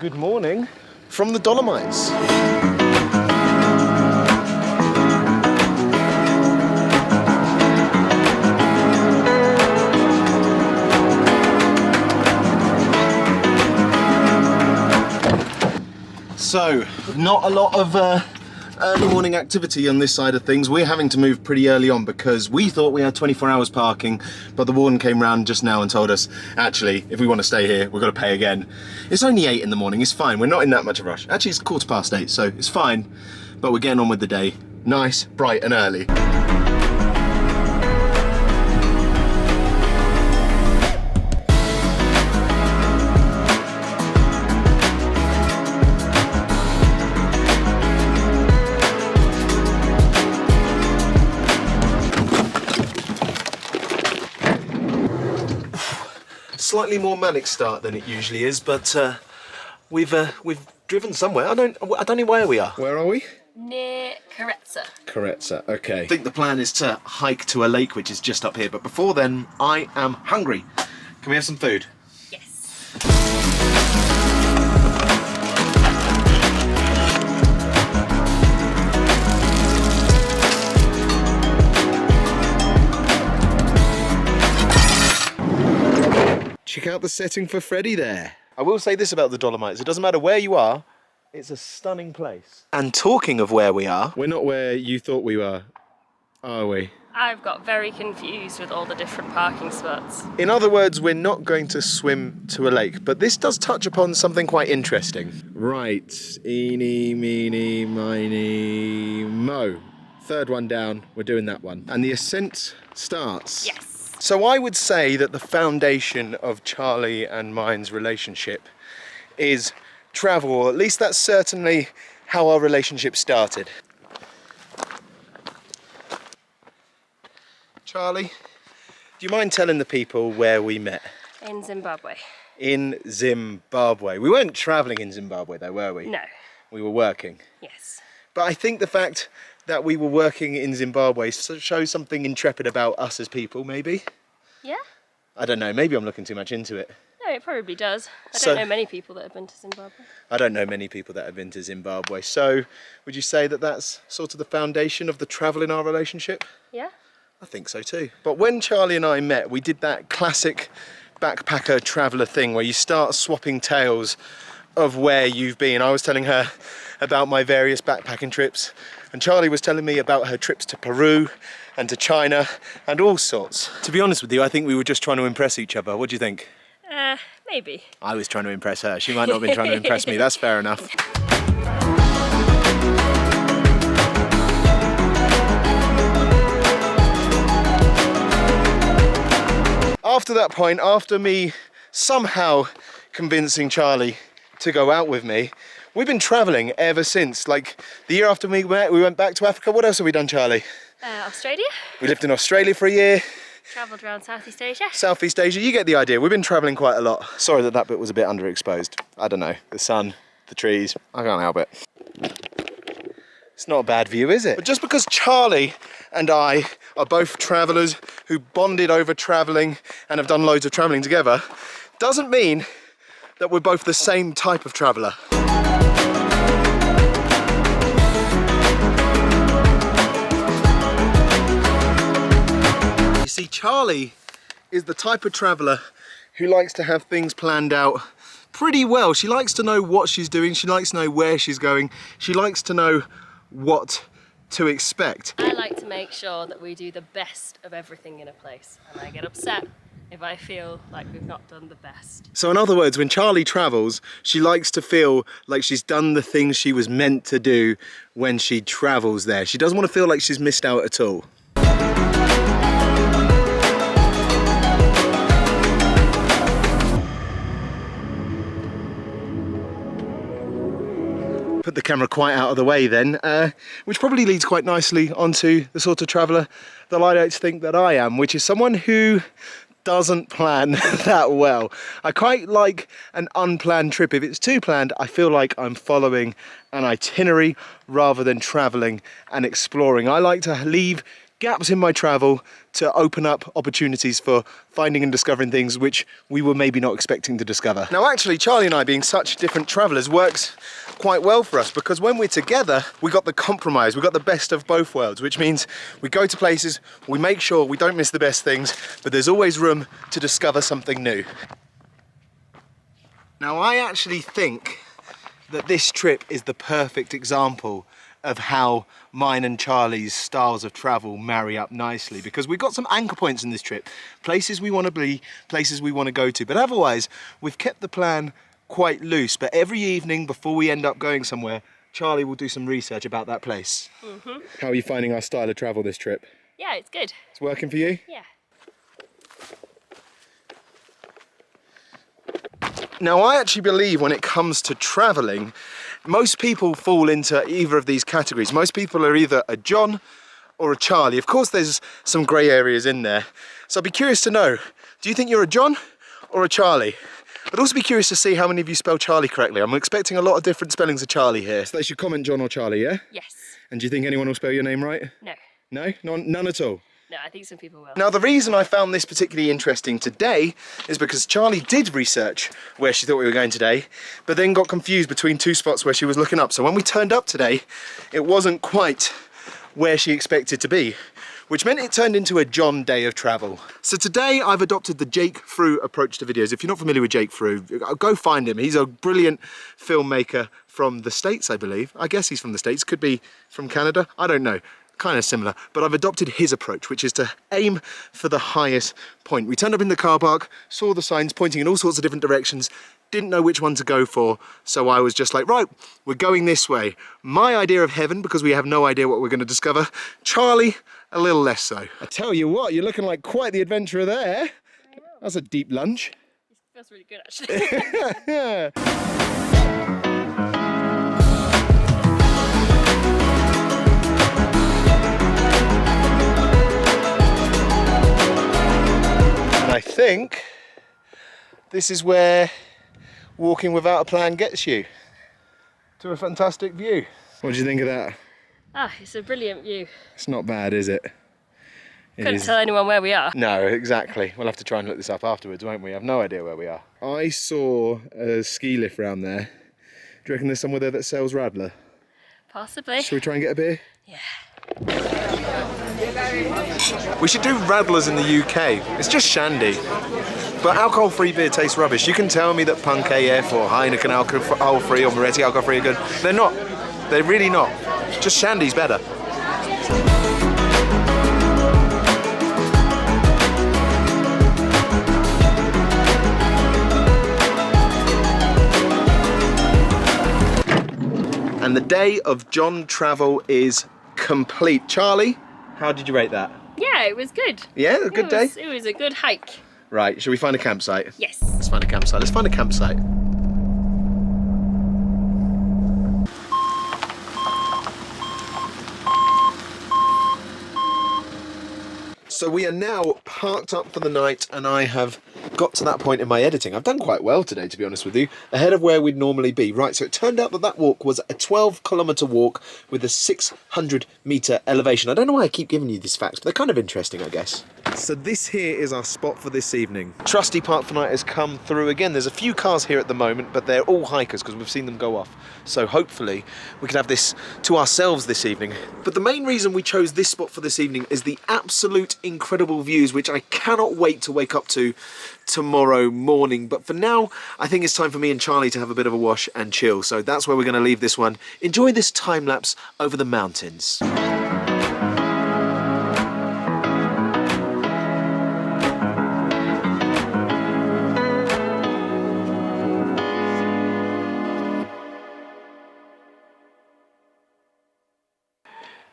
good morning from the Dolomites. So, not a lot of early morning activity on this side of things. We're having to move pretty early on because we thought we had 24 hours parking, but the warden came round just now and told us, actually, if we want to stay here, we've got to pay again. It's only 8 in the morning, it's fine. We're not in that much of a rush. Actually, it's 8:15, so it's fine, but we're getting on with the day. Nice, bright and early. Slightly more manic start than it usually is, but we've driven somewhere. I don't know where we are. Where are we? Near Carreta. Carreta, okay. I think the plan is to hike to a lake which is just up here, but before then, I am hungry. Can we have some food? Yes. Check out the setting for Freddie there. I will say this about the Dolomites, it doesn't matter where you are, it's a stunning place. And talking of where we are, we're not where you thought we were, are we? I've got very confused with all the different parking spots. In other words, we're not going to swim to a lake, but this does touch upon something quite interesting. Right, eeny, meeny, miny, mo. Third one down, we're doing that one. And the ascent starts. Yes. So I would say that the foundation of Charlie and mine's relationship is travel, or at least that's certainly how our relationship started. Charlie, do you mind telling the people where we met? In Zimbabwe. In Zimbabwe. We weren't travelling in Zimbabwe though, were we? No. We were working. Yes. But I think the fact that we were working in Zimbabwe shows something intrepid about us as people, maybe? Yeah? I don't know, maybe I'm looking too much into it. No, it probably does. I don't know many people that have been to Zimbabwe. I don't know many people that have been to Zimbabwe. So, would you say that that's sort of the foundation of the travel in our relationship? Yeah? I think so too. But when Charlie and I met, we did that classic backpacker traveller thing where you start swapping tales of where you've been. I was telling her about my various backpacking trips, and Charlie was telling me about her trips to Peru and to China and all sorts. To be honest with you, I think we were just trying to impress each other. What do you think? Maybe. I was trying to impress her. She might not have been trying to impress me. That's fair enough. After that point, after me somehow convincing Charlie to go out with me, we've been travelling ever since. Like, the year after we met, we went back to Africa. What else have we done, Charlie? Australia. We lived in Australia for a year. Travelled around Southeast Asia. Southeast Asia, you get the idea. We've been travelling quite a lot. Sorry that bit was a bit underexposed. I don't know, the sun, the trees, I can't help it. It's not a bad view, is it? But just because Charlie and I are both travellers who bonded over travelling and have done loads of travelling together, doesn't mean that we're both the same type of traveller. You see, Charlie is the type of traveller who likes to have things planned out pretty well. She likes to know what she's doing, she likes to know where she's going, she likes to know what to expect. I like to make sure that we do the best of everything in a place, and I get upset if I feel like we've not done the best. So in other words, when Charlie travels, she likes to feel like she's done the things she was meant to do when she travels there. She doesn't want to feel like she's missed out at all. Put the camera quite out of the way then, which probably leads quite nicely onto the sort of traveller that I like to think that I am, which is someone who doesn't plan that well. I quite like an unplanned trip. If it's too planned, I feel like I'm following an itinerary rather than travelling and exploring. I like to leave gaps in my travel to open up opportunities for finding and discovering things which we were maybe not expecting to discover. Now actually, Charlie and I, being such different travellers, works quite well for us, because when we're together, we got the compromise, we got the best of both worlds, which means we go to places, we make sure we don't miss the best things, but there's always room to discover something new. Now I actually think that this trip is the perfect example of how mine and Charlie's styles of travel marry up nicely, because we've got some anchor points in this trip, places we want to be, places we want to go to, but otherwise we've kept the plan quite loose. But every evening before we end up going somewhere, Charlie will do some research about that place. How are you finding our style of travel this trip? Yeah, it's good. It's working for you? Yeah. Now I actually believe when it comes to travelling, most people fall into either of these categories. Most people are either a John or a Charlie. Of course there's some grey areas in there. So I'd be curious to know, do you think you're a John or a Charlie? I'd also be curious to see how many of you spell Charlie correctly. I'm expecting a lot of different spellings of Charlie here. So they should comment John or Charlie, yeah? Yes. And do you think anyone will spell your name right? No. No? None at all? No, I think some people will. Now the reason I found this particularly interesting today is because Charlie did research where she thought we were going today, but then got confused between two spots where she was looking up. So when we turned up today, it wasn't quite where she expected to be, which meant it turned into a John day of travel. So today I've adopted the Jake Frew approach to videos. If you're not familiar with Jake Frew, go find him. He's a brilliant filmmaker from the States, I believe. I guess he's from the States, could be from Canada, I don't know. Kind of similar, but I've adopted his approach, which is to aim for the highest point. We turned up in the car park, saw the signs pointing in all sorts of different directions, didn't know which one to go for, so I was just like, right, we're going this way. My idea of heaven, because we have no idea what we're going to discover. Charlie, a little less so. I tell you what, you're looking like quite the adventurer there. I know. That's a deep lunge. It feels really good, actually. Yeah. I think this is where walking without a plan gets you to a fantastic view. What do you think of that? Ah, it's a brilliant view. It's not bad, is it? Couldn't tell anyone where we are. No, exactly. We'll have to try and look this up afterwards, won't we? I have no idea where we are. I saw a ski lift round there. Do you reckon there's somewhere there that sells Radler? Possibly. Should we try and get a beer? Yeah. We should do Radlers in the UK. It's just shandy. But alcohol-free beer tastes rubbish. You can tell me that Punk AF or Heineken alcohol-free or Moretti alcohol-free are good. They're not. They're really not. Just shandy's better. And the day of John travel is complete. Charlie, how did you rate that? Yeah, it was good. Yeah, a good day? It was a good hike. Right, shall we find a campsite? Yes. Let's find a campsite. Let's find a campsite. So we are now parked up for the night, and I have got to that point in my editing. I've done quite well today, to be honest with you, ahead of where we'd normally be. Right, so it turned out that that walk was a 12-kilometre walk with a 600-metre elevation. I don't know why I keep giving you these facts, but they're kind of interesting, I guess. So this here is our spot for this evening. Trusty Park for Night has come through again. There's a few cars here at the moment, but they're all hikers because we've seen them go off. So hopefully we can have this to ourselves this evening. But the main reason we chose this spot for this evening is the absolute incredible views, which I cannot wait to wake up to tomorrow morning. But for now, I think it's time for me and Charlie to have a bit of a wash and chill. So that's where we're going to leave this one. Enjoy this time lapse over the mountains.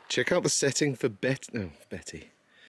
Check out the setting for Betty.